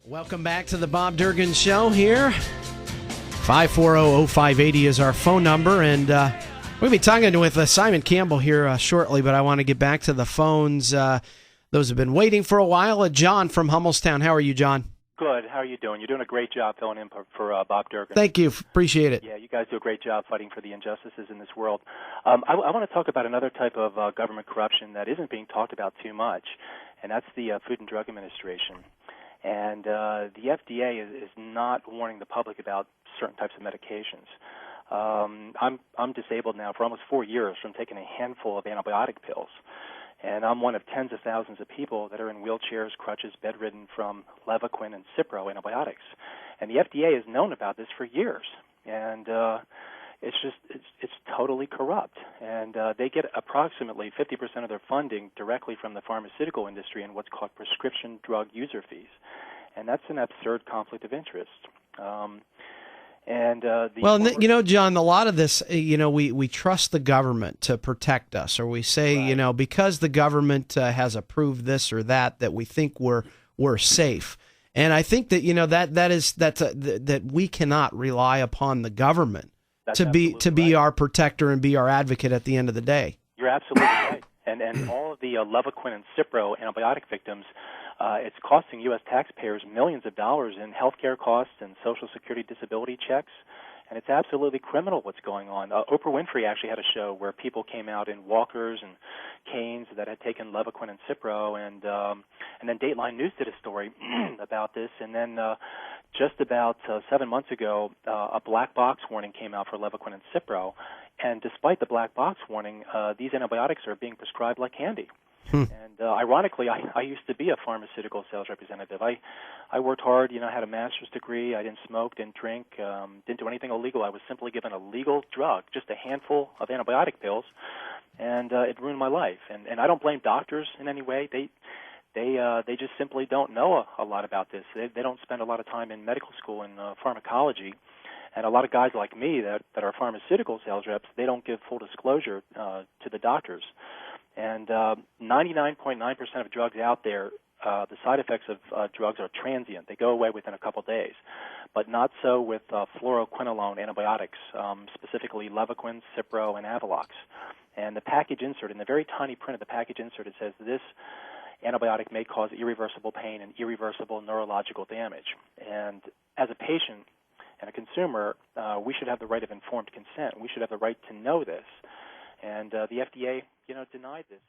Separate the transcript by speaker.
Speaker 1: Welcome back to the Bob Durgin Show here. 540-0580 is our phone number, and we're going to be talking with Simon Campbell here shortly, but I want to get back to the phones. Those have been waiting for a while. John from Hummelstown. How are you, John?
Speaker 2: Good. How are you doing? You're doing a great job filling in for Bob Durgin.
Speaker 1: Thank you. Appreciate it.
Speaker 2: Yeah, you guys do a great job fighting for the injustices in this world. I want to talk about another type of government corruption that isn't being talked about too much, and that's the Food and Drug Administration. And the FDA is not warning the public about certain types of medications. I'm disabled now for almost 4 years from taking a handful of antibiotic pills. And I'm one of tens of thousands of people that are in wheelchairs, crutches, bedridden from Levaquin and Cipro antibiotics. And the FDA has known about this for years. And it's totally corrupt. And they get approximately 50% of their funding directly from the pharmaceutical industry in what's called prescription drug user fees. And that's an absurd conflict of interest.
Speaker 1: John, a lot of this, we trust the government to protect us, or we say,
Speaker 2: right,
Speaker 1: because the government has approved this or that we think we're safe. And I think that that we cannot rely upon the government to be our protector and be our advocate at the end of the day.
Speaker 2: You're absolutely right. And all of the Levaquin and Cipro antibiotic victims, it's costing U.S. taxpayers millions of dollars in health care costs and Social Security disability checks, and it's absolutely criminal what's going on. Oprah Winfrey actually had a show where people came out in walkers and canes that had taken Levaquin and Cipro, and then Dateline News did a story about this, and then just about 7 months ago, a black box warning came out for Levaquin and Cipro, and despite the black box warning, these antibiotics are being prescribed like candy. And ironically, I used to be a pharmaceutical sales representative. I worked hard, had a master's degree. I didn't smoke, didn't drink, didn't do anything illegal. I was simply given a legal drug, just a handful of antibiotic pills, and it ruined my life. And I don't blame doctors in any way. They just simply don't know a lot about this. They don't spend a lot of time in medical school in pharmacology. And a lot of guys like me that are pharmaceutical sales reps, they don't give full disclosure to the doctors. And 99.9% of drugs out there, the side effects of drugs are transient. They go away within a couple days. But not so with fluoroquinolone antibiotics, specifically Levaquin, Cipro, and Avalox. And the package insert, in the very tiny print of the package insert, it says this antibiotic may cause irreversible pain and irreversible neurological damage. And as a patient and a consumer, we should have the right of informed consent. We should have the right to know this. And the FDA, denied this.